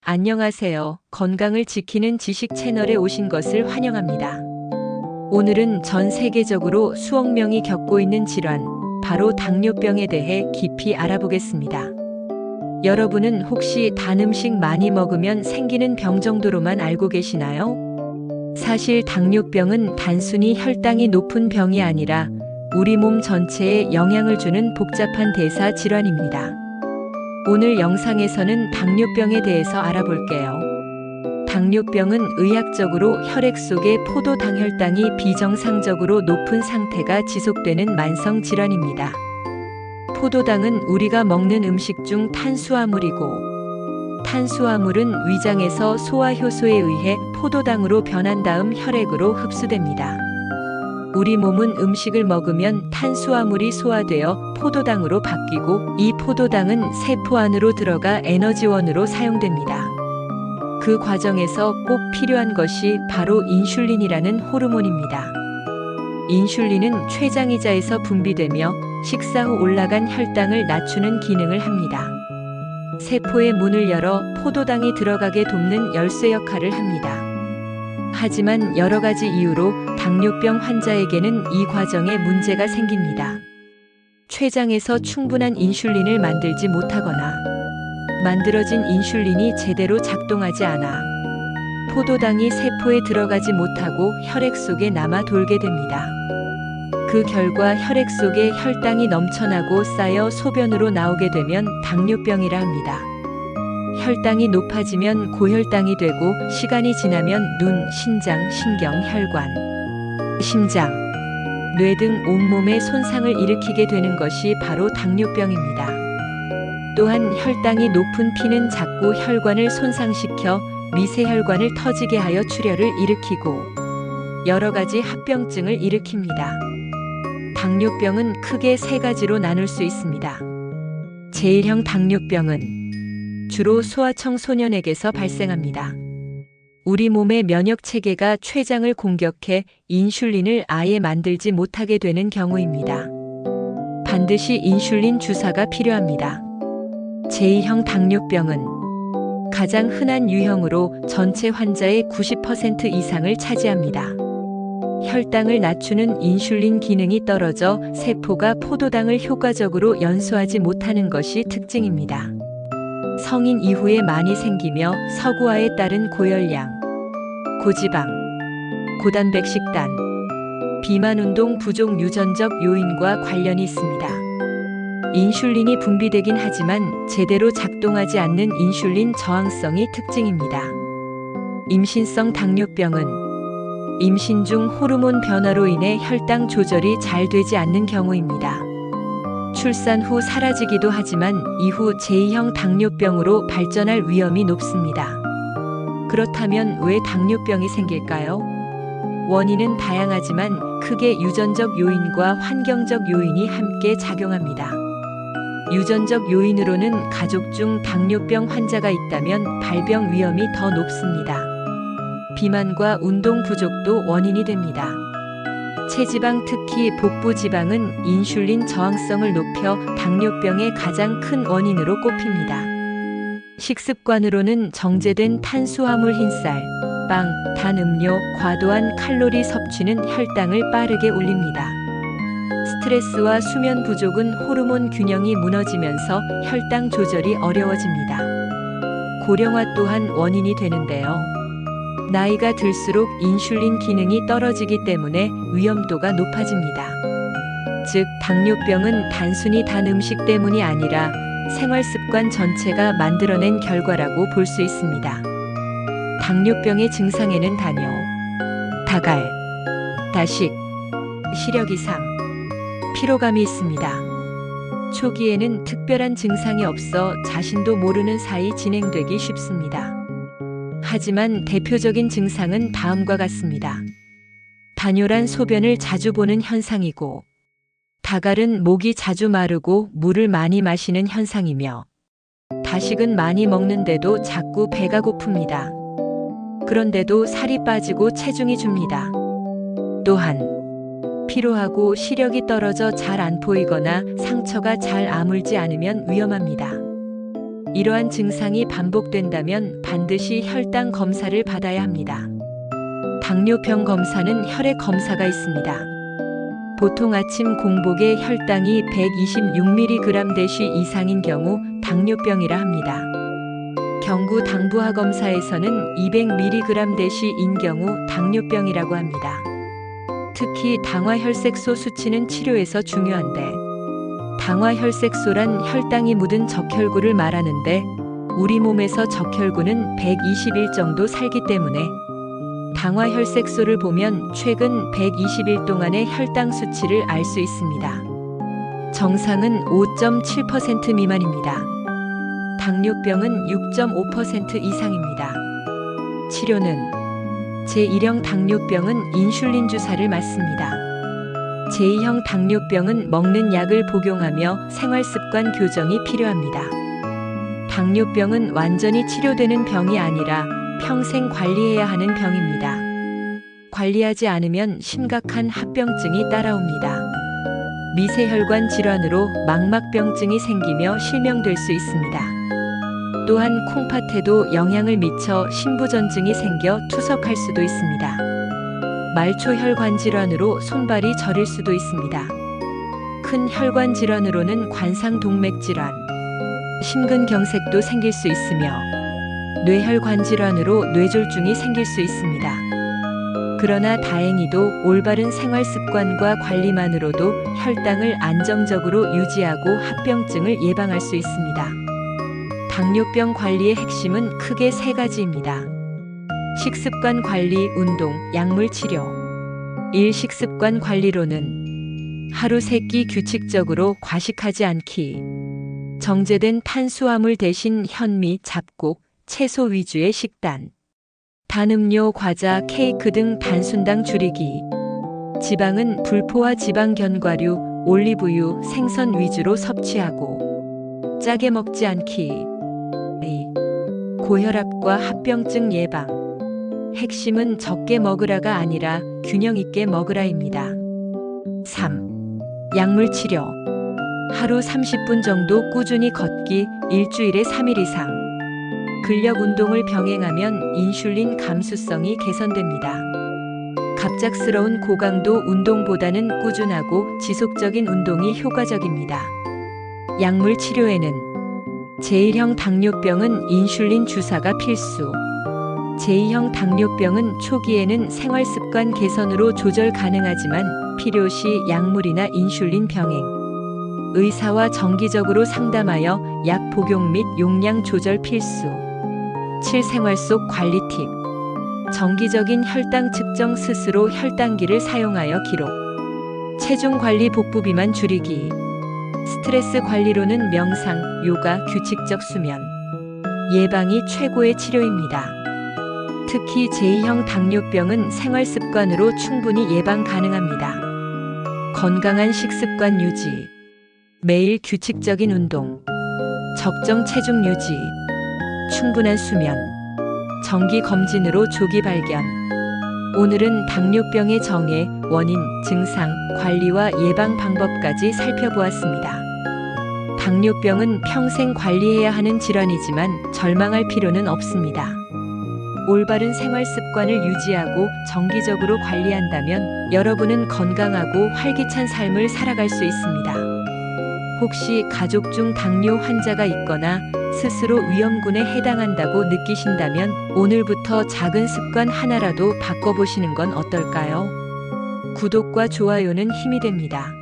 안녕하세요. 건강을 지키는 지식 채널에 오신 것을 환영합니다. 오늘은 전 세계적으로 수억 명이 겪고 있는 질환, 바로 당뇨병에 대해 깊이 알아보겠습니다. 여러분은 혹시 단 음식 많이 먹으면 생기는 병 정도로만 알고 계시나요? 사실 당뇨병은 단순히 혈당이 높은 병이 아니라 우리 몸 전체에 영향을 주는 복잡한 대사 질환입니다. 오늘 영상에서는 당뇨병에 대해서 알아볼게요. 당뇨병은 의학적으로 혈액 속의 포도당 혈당이 비정상적으로 높은 상태가 지속되는 만성 질환입니다. 포도당은 우리가 먹는 음식 중 탄수화물이고, 탄수화물은 위장에서 소화효소에 의해 포도당으로 변한 다음 혈액으로 흡수됩니다. 우리 몸은 음식을 먹으면 탄수화물이 소화되어 포도당으로 바뀌고, 이 포도당은 세포 안으로 들어가 에너지원으로 사용됩니다. 그 과정에서 꼭 필요한 것이 바로 인슐린이라는 호르몬입니다. 인슐린은 췌장이자에서 분비되며 식사 후 올라간 혈당을 낮추는 기능을 합니다. 세포의 문을 열어 포도당이 들어가게 돕는 열쇠 역할을 합니다. 하지만 여러 가지 이유로 당뇨병 환자에게는 이 과정에 문제가 생깁니다. 췌장에서 충분한 인슐린을 만들지 못하거나, 만들어진 인슐린이 제대로 작동하지 않아 포도당이 세포에 들어가지 못하고 혈액 속에 남아 돌게 됩니다. 그 결과 혈액 속에 혈당이 넘쳐나고 쌓여 소변으로 나오게 되면 당뇨병이라 합니다. 혈당이 높아지면 고혈당이 되고, 시간이 지나면 눈, 신장, 신경, 혈관, 심장, 뇌 등 온몸에 손상을 일으키게 되는 것이 바로 당뇨병입니다. 또한 혈당이 높은 피는 자꾸 혈관을 손상시켜 미세혈관을 터지게 하여 출혈을 일으키고 여러 가지 합병증을 일으킵니다. 당뇨병은 크게 세 가지로 나눌 수 있습니다. 제1형 당뇨병은 주로 소아청소년에게서 발생합니다. 우리 몸의 면역 체계가 췌장을 공격해 인슐린을 아예 만들지 못하게 되는 경우입니다. 반드시 인슐린 주사가 필요합니다. 제2형 당뇨병은 가장 흔한 유형으로 전체 환자의 90% 이상을 차지합니다. 혈당을 낮추는 인슐린 기능이 떨어져 세포가 포도당을 효과적으로 연소하지 못하는 것이 특징입니다. 성인 이후에 많이 생기며 서구화에 따른 고열량, 고지방, 고단백 식단, 비만 운동 부족 유전적 요인과 관련이 있습니다. 인슐린이 분비되긴 하지만 제대로 작동하지 않는 인슐린 저항성이 특징입니다. 임신성 당뇨병은 임신 중 호르몬 변화로 인해 혈당 조절이 잘 되지 않는 경우입니다. 출산 후 사라지기도 하지만 이후 제2형 당뇨병으로 발전할 위험이 높습니다. 그렇다면 왜 당뇨병이 생길까요? 원인은 다양하지만 크게 유전적 요인과 환경적 요인이 함께 작용합니다. 유전적 요인으로는 가족 중 당뇨병 환자가 있다면 발병 위험이 더 높습니다. 비만과 운동 부족도 원인이 됩니다. 체지방, 특히 복부 지방은 인슐린 저항성을 높여 당뇨병의 가장 큰 원인으로 꼽힙니다. 식습관으로는 정제된 탄수화물 흰쌀, 빵, 단 음료, 과도한 칼로리 섭취는 혈당을 빠르게 올립니다. 스트레스와 수면 부족은 호르몬 균형이 무너지면서 혈당 조절이 어려워집니다. 고령화 또한 원인이 되는데요. 나이가 들수록 인슐린 기능이 떨어지기 때문에 위험도가 높아집니다. 즉, 당뇨병은 단순히 단 음식 때문이 아니라 생활 습관 전체가 만들어낸 결과라고 볼 수 있습니다. 당뇨병의 증상에는 당뇨, 다갈, 다식, 시력 이상, 피로감이 있습니다. 초기에는 특별한 증상이 없어 자신도 모르는 사이 진행되기 쉽습니다. 하지만 대표적인 증상은 다음과 같습니다. 단요란 소변을 자주 보는 현상이고, 다갈은 목이 자주 마르고 물을 많이 마시는 현상이며, 다식은 많이 먹는데도 자꾸 배가 고픕니다. 그런데도 살이 빠지고 체중이 줍니다. 또한 피로하고 시력이 떨어져 잘 안 보이거나 상처가 잘 아물지 않으면 위험합니다. 이러한 증상이 반복된다면 반드시 혈당 검사를 받아야 합니다. 당뇨병 검사는 혈액 검사가 있습니다. 보통 아침 공복에 혈당이 126mg/대 이상인 경우 당뇨병이라 합니다. 경구 당부화 검사에서는 200mg/대인 경우 당뇨병이라고 합니다. 특히 당화혈색소 수치는 치료에서 중요한데, 당화혈색소란 혈당이 묻은 적혈구를 말하는데 우리 몸에서 적혈구는 120일 정도 살기 때문에 당화혈색소를 보면 최근 120일 동안의 혈당 수치를 알 수 있습니다. 정상은 5.7% 미만입니다. 당뇨병은 6.5% 이상입니다. 치료는 제1형 당뇨병은 인슐린 주사를 맞습니다. 제2형 당뇨병은 먹는 약을 복용하며 생활습관 교정이 필요합니다. 당뇨병은 완전히 치료되는 병이 아니라 평생 관리해야 하는 병입니다. 관리하지 않으면 심각한 합병증이 따라옵니다. 미세혈관 질환으로 망막병증이 생기며 실명될 수 있습니다. 또한 콩팥에도 영향을 미쳐 신부전증이 생겨 투석할 수도 있습니다. 말초혈관 질환으로 손발이 저릴 수도 있습니다. 큰 혈관 질환으로는 관상동맥 질환, 심근경색도 생길 수 있으며 뇌혈관 질환으로 뇌졸중이 생길 수 있습니다. 그러나 다행히도 올바른 생활습관과 관리만으로도 혈당을 안정적으로 유지하고 합병증을 예방할 수 있습니다. 당뇨병 관리의 핵심은 크게 세 가지입니다. 식습관 관리, 운동, 약물 치료. 1. 식습관 관리로는 하루 3끼 규칙적으로 과식하지 않기. 정제된 탄수화물 대신 현미, 잡곡, 채소 위주의 식단. 단음료, 과자, 케이크 등 단순당 줄이기. 지방은 불포화 지방 견과류, 올리브유, 생선 위주로 섭취하고 짜게 먹지 않기. 2. 고혈압과 합병증 예방. 핵심은 적게 먹으라가 아니라 균형 있게 먹으라입니다. 3. 약물 치료. 하루 30분 정도 꾸준히 걷기, 일주일에 3일 이상. 근력 운동을 병행하면 인슐린 감수성이 개선됩니다. 갑작스러운 고강도 운동보다는 꾸준하고 지속적인 운동이 효과적입니다. 약물 치료에는 제1형 당뇨병은 인슐린 주사가 필수. 제2형 당뇨병은 초기에는 생활습관 개선으로 조절 가능하지만 필요시 약물이나 인슐린 병행. 의사와 정기적으로 상담하여 약 복용 및 용량 조절 필수. 7. 생활 속 관리 팁. 정기적인 혈당 측정, 스스로 혈당기를 사용하여 기록. 체중 관리, 복부 비만 줄이기. 스트레스 관리로는 명상, 요가, 규칙적 수면. 예방이 최고의 치료입니다. 특히 제2형 당뇨병은 생활 습관으로 충분히 예방 가능합니다. 건강한 식습관 유지. 매일 규칙적인 운동. 적정 체중 유지. 충분한 수면. 정기 검진으로 조기 발견. 오늘은 당뇨병의 정해, 원인, 증상, 관리와 예방 방법까지 살펴보았습니다. 당뇨병은 평생 관리해야 하는 질환이지만 절망할 필요는 없습니다. 올바른 생활 습관을 유지하고 정기적으로 관리한다면 여러분은 건강하고 활기찬 삶을 살아갈 수 있습니다. 혹시 가족 중 당뇨 환자가 있거나 스스로 위험군에 해당한다고 느끼신다면 오늘부터 작은 습관 하나라도 바꿔보시는 건 어떨까요? 구독과 좋아요는 힘이 됩니다.